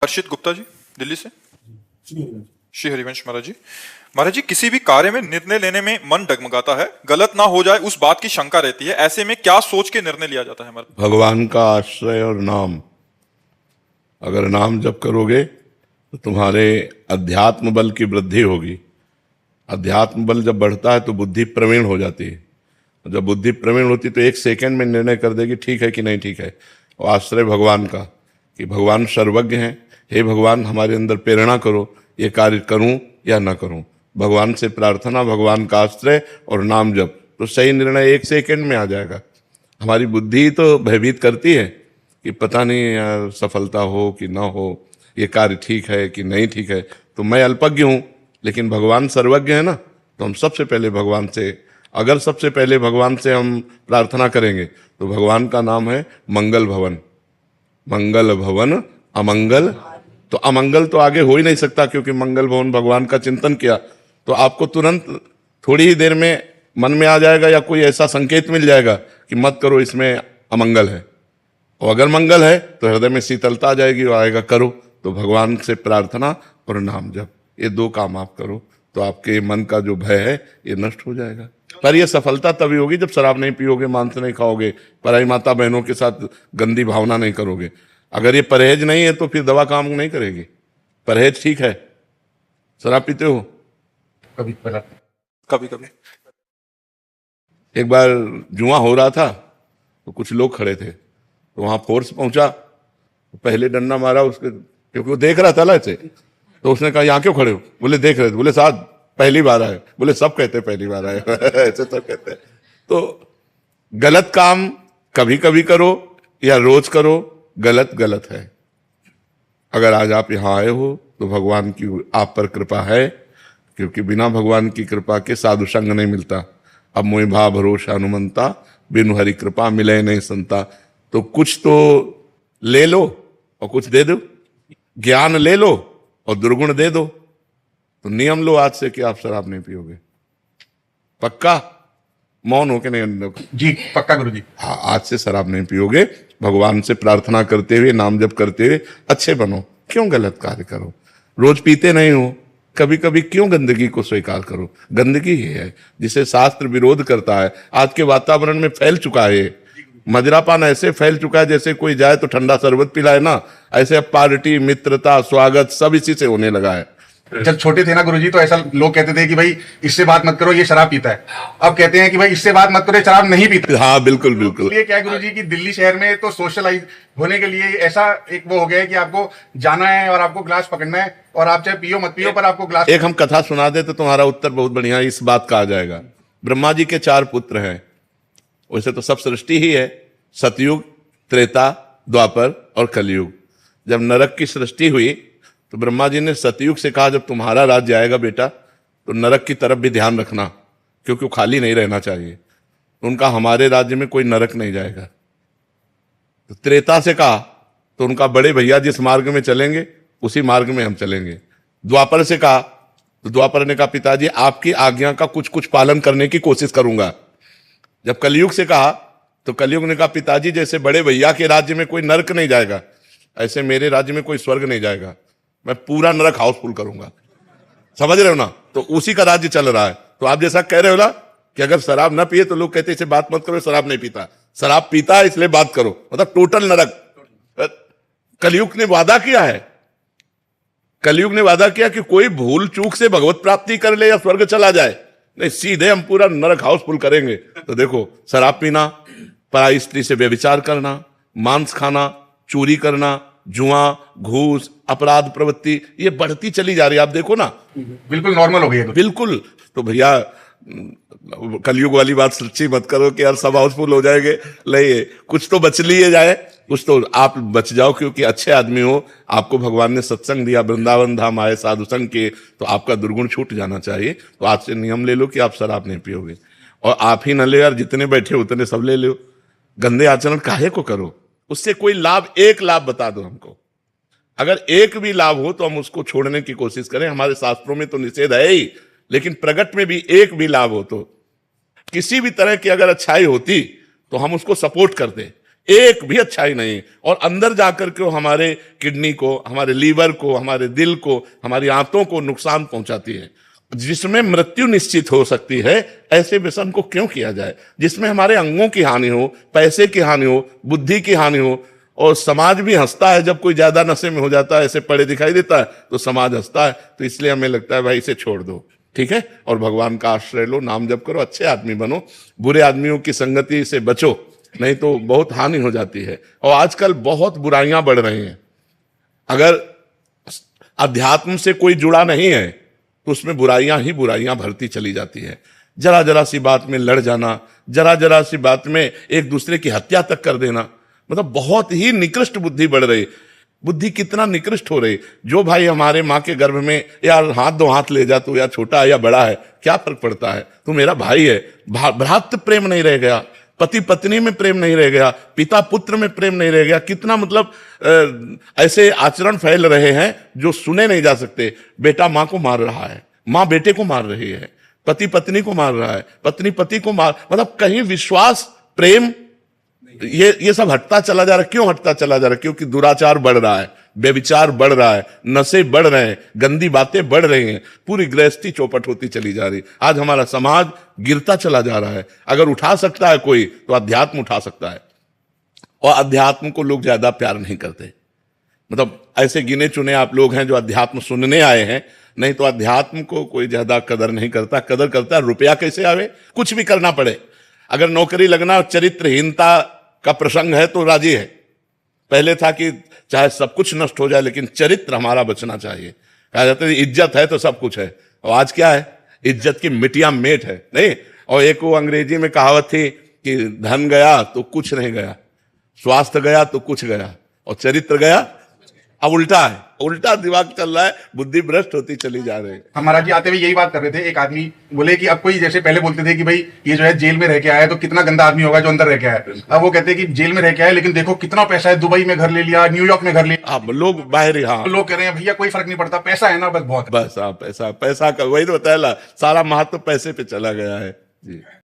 हर्षित गुप्ता जी, दिल्ली से। श्री हरिवंश महाराज जी। महाराज जी, किसी भी कार्य में निर्णय लेने में मन डगमगाता है, गलत ना हो जाए उस बात की शंका रहती है। ऐसे में क्या सोच के निर्णय लिया जाता है हमारे? भगवान का आश्रय और नाम। अगर नाम जप करोगे तो तुम्हारे अध्यात्म बल की वृद्धि होगी। अध्यात्म बल जब बढ़ता है तो बुद्धि प्रवीण हो जाती है। जब बुद्धि प्रवीण होती तो एक सेकंड में निर्णय कर देगी ठीक है कि नहीं ठीक है। और आश्रय भगवान का, कि भगवान सर्वज्ञ हैं। हे भगवान, हमारे अंदर प्रेरणा करो, ये कार्य करूं या ना करूं। भगवान से प्रार्थना, भगवान का आश्रय और नाम जप, तो सही निर्णय एक सेकंड में आ जाएगा। हमारी बुद्धि तो भयभीत करती है कि पता नहीं यार सफलता हो कि ना हो, ये कार्य ठीक है कि नहीं ठीक है। तो मैं अल्पज्ञ हूं, लेकिन भगवान सर्वज्ञ है ना। तो हम सबसे पहले भगवान से, अगर सबसे पहले भगवान से हम प्रार्थना करेंगे तो भगवान का नाम है मंगल भवन। मंगल भवन अमंगल, तो अमंगल तो आगे हो ही नहीं सकता, क्योंकि मंगल भवन भगवान का चिंतन किया तो आपको तुरंत थोड़ी ही देर में मन में आ जाएगा या कोई ऐसा संकेत मिल जाएगा कि मत करो, इसमें अमंगल है। और अगर मंगल है तो हृदय में शीतलता आ जाएगी और आएगा करो। तो भगवान से प्रार्थना और नाम जप, ये दो काम आप करो तो आपके मन का जो भय है ये नष्ट हो जाएगा। पर ये सफलता तभी होगी जब शराब नहीं पियोगे, मांस नहीं खाओगे, पराई माता बहनों के साथ गंदी भावना नहीं करोगे। अगर ये परहेज नहीं है तो फिर दवा काम नहीं करेगी। परहेज ठीक है। शराब पीते हो? कभी कभी। एक बार जुआ हो रहा था तो कुछ लोग खड़े थे, तो वहां फोर्स पहुंचा, तो पहले डंडा मारा उसके, क्योंकि वो देख रहा था ऐसे। तो उसने कहा यहाँ क्यों खड़े हो? बोले देख रहे थे। बोले साहब पहली बार आए। बोले सब कहते पहली बार आए ऐसे सब कहते हैं। तो गलत काम कभी कभी करो या रोज करो, गलत गलत है। अगर आज आप यहाँ आए हो तो भगवान की आप पर कृपा है, क्योंकि बिना भगवान की कृपा के साधु संग नहीं मिलता। अब मोहि भाव भरोसा हनुमंता, बिनु हरि कृपा मिले नहीं संता। तो कुछ तो ले लो और कुछ दे दो। ज्ञान ले लो और दुर्गुण दे दो। तो नियम लो आज से कि आप शराब नहीं पियोगे। पक्का? मौन होके नहीं? जी पक्का गुरुजी। हाँ, आज से शराब नहीं पियोगे। भगवान से प्रार्थना करते हुए, नाम जप करते हुए अच्छे बनो। क्यों गलत कार्य करो? रोज पीते नहीं हो, कभी कभी क्यों गंदगी को स्वीकार करो? गंदगी ही है जिसे शास्त्र विरोध करता है। आज के वातावरण में फैल चुका है। मदिरापान ऐसे फैल चुका है जैसे कोई जाए तो ठंडा शरबत पिलाए ना, ऐसे अब पार्टी, मित्रता, स्वागत सब इसी से होने लगा है। जब छोटे थे ना गुरुजी तो ऐसा लोग कहते थे कि भाई इससे बात मत करो, ये शराब पीता है। अब कहते हैं कि भाई इससे बात मत करो, ये शराब नहीं पीता। हाँ बिल्कुल बिल्कुल। ये क्या है गुरुजी कि दिल्ली शहर में तो सोशलाइज होने के लिए ऐसा एक वो हो गया है कि आपको जाना है और आपको ग्लास पकड़ना है, और आप चाहे पियो मत पियो पर आपको ग्लास। एक हम कथा सुना दे तो तुम्हारा उत्तर बहुत बढ़िया इस बात का आ जाएगा। ब्रह्मा जी के 4 पुत्र हैं। वैसे तो सब सृष्टि ही है, सतयुग, त्रेता, द्वापर और कलयुग। जब नरक की सृष्टि हुई तो ब्रह्मा जी ने सतयुग से कहा जब तुम्हारा राज्य आएगा बेटा तो नरक की तरफ भी ध्यान रखना, क्योंकि वो खाली नहीं रहना चाहिए। तो उनका हमारे राज्य में कोई नरक नहीं जाएगा। तो त्रेता से कहा तो उनका बड़े भैया जिस मार्ग में चलेंगे उसी मार्ग में हम चलेंगे। द्वापर से कहा तो द्वापर ने कहा पिताजी आपकी आज्ञा का कुछ कुछ पालन करने की कोशिश करूंगा। जब कलयुग से कहा तो कलयुग ने कहा पिताजी जैसे बड़े भैया के राज्य में कोई नरक नहीं जाएगा, ऐसे मेरे राज्य में कोई स्वर्ग नहीं जाएगा। मैं पूरा नरक हाउसफुल करूंगा। समझ रहे हो ना? तो उसी का राज्य चल रहा है। तो आप जैसा कह रहे हो ना कि अगर शराब ना पिए तो लोग कहते इसे बात मत करो, शराब नहीं पीता। शराब पीता है इसलिए बात करो, मतलब टोटल नरक। कलयुग ने वादा किया है, कलयुग ने वादा किया कि कोई भूल चूक से भगवत प्राप्ति कर ले या स्वर्ग चला जाए, नहीं सीधे हम पूरा नरक हाउसफुल करेंगे। तो देखो, शराब पीना, पराई स्त्री से व्यभिचार करना, मांस खाना, चोरी करना, जुआ, घूस, अपराध प्रवृत्ति, ये बढ़ती चली जा रही है। आप देखो ना, बिल्कुल नॉर्मल हो गई है। बिल्कुल। तो भैया कलयुग वाली बात सच्ची मत करो कि यार सब हाउसफुल हो जाएंगे। नहीं, कुछ तो बच लिए जाए, कुछ तो आप बच जाओ, क्योंकि अच्छे आदमी हो, आपको भगवान ने सत्संग दिया, वृंदावन धाम आए साधु संग के, तो आपका दुर्गुण छूट जाना चाहिए। तो आज से नियम ले लो कि आप शराब नहीं पियोगे। और आप ही न ले यार, जितने बैठे उतने सब ले लो। गंदे आचरण काहे को करो? उससे कोई लाभ, एक लाभ बता दो हमको। अगर एक भी लाभ हो तो हम उसको छोड़ने की कोशिश करें। हमारे शास्त्रों में तो निषेध है ही, लेकिन प्रगट में भी एक भी लाभ हो तो, किसी भी तरह की अगर अच्छाई होती तो हम उसको सपोर्ट करते एक भी अच्छाई नहीं। और अंदर जाकर के वो हमारे किडनी को, हमारे लीवर को, हमारे दिल को, हमारी आंतों को नुकसान पहुंचाती है। जिसमें मृत्यु निश्चित हो सकती है, ऐसे व्यसन को क्यों किया जाए? जिसमें हमारे अंगों की हानि हो, पैसे की हानि हो, बुद्धि की हानि हो। और समाज भी हंसता है जब कोई ज्यादा नशे में हो जाता है, ऐसे पड़े दिखाई देता है तो समाज हंसता है। तो इसलिए हमें लगता है भाई इसे छोड़ दो, ठीक है, और भगवान का आश्रय लो, नाम जप करो, अच्छे आदमी बनो, बुरे आदमियों की संगति से बचो, नहीं तो बहुत हानि हो जाती है। और आजकल बहुत बुराइयां बढ़ रही हैं। अगर अध्यात्म से कोई जुड़ा नहीं है तो उसमें बुराइयां ही बुराइयां भरती चली जाती है। जरा जरा सी बात में लड़ जाना, जरा जरा सी बात में एक दूसरे की हत्या तक कर देना, मतलब बहुत ही निकृष्ट बुद्धि बढ़ रही। बुद्धि कितना निकृष्ट हो रही। जो भाई हमारे माँ के गर्भ में यार हाथ दो हाथ ले जा, तू या छोटा है या बड़ा है, क्या फर्क पड़ता है, तू मेरा भाई है। भ्रातृ प्रेम नहीं रह गया, पति पत्नी में प्रेम नहीं रह गया, पिता पुत्र में प्रेम नहीं रह गया। कितना मतलब ऐसे आचरण फैल रहे हैं जो सुने नहीं जा सकते। बेटा माँ को मार रहा है, माँ बेटे को मार रही है, पति पत्नी को मार रहा है, पत्नी पति को मार, मतलब कहीं विश्वास, प्रेम, ये सब हटता चला जा रहा है। क्यों हटता चला जा रहा है? क्योंकि दुराचार बढ़ रहा है, व्यभिचार बढ़ रहा है, नशे बढ़ रहे हैं, गंदी बातें बढ़ रही हैं, पूरी गृहस्थी चौपट होती चली जा रही। आज हमारा समाज गिरता चला जा रहा है। अगर उठा सकता है कोई तो अध्यात्म उठा सकता है। और अध्यात्म को लोग ज्यादा प्यार नहीं करते। मतलब ऐसे गिने चुने आप लोग हैं जो अध्यात्म सुनने आए हैं, नहीं तो अध्यात्म को कोई ज्यादा कदर नहीं करता। कदर करता है रुपया कैसे आवे, कुछ भी करना पड़े। अगर नौकरी लगना, चरित्रहीनता का प्रसंग है तो राजी है। पहले था कि चाहे सब कुछ नष्ट हो जाए लेकिन चरित्र हमारा बचना चाहिए। कहा जाता है इज्जत है तो सब कुछ है, और आज क्या है? इज्जत की मिटिया मेट है, नहीं। और एक वो अंग्रेजी में कहावत थी कि धन गया तो कुछ नहीं गया, स्वास्थ्य गया तो कुछ गया, और चरित्र गया। अब उल्टा है, उल्टा दिमाग चल रहा है, बुद्धि भ्रष्ट होती चली जा रही है। हम महाराज जी आते हुए यही बात कर रहे थे। एक आदमी बोले कि अब कोई, जैसे पहले बोलते थे कि भाई ये जो है जेल में रह के आया है तो कितना गंदा आदमी होगा जो अंदर रह के आया है। अब वो कहते हैं कि जेल में रह के आया लेकिन देखो कितना पैसा है, दुबई में घर ले लिया, न्यूयॉर्क में घर ले लिया। अब लोग बाहर, हाँ, लोग कह रहे हैं भैया कोई फर्क नहीं पड़ता, पैसा है ना, बस बहुत है। बस हाँ, पैसा, पैसा का वही तो बताया, सारा महत्व पैसे पे चला गया है जी।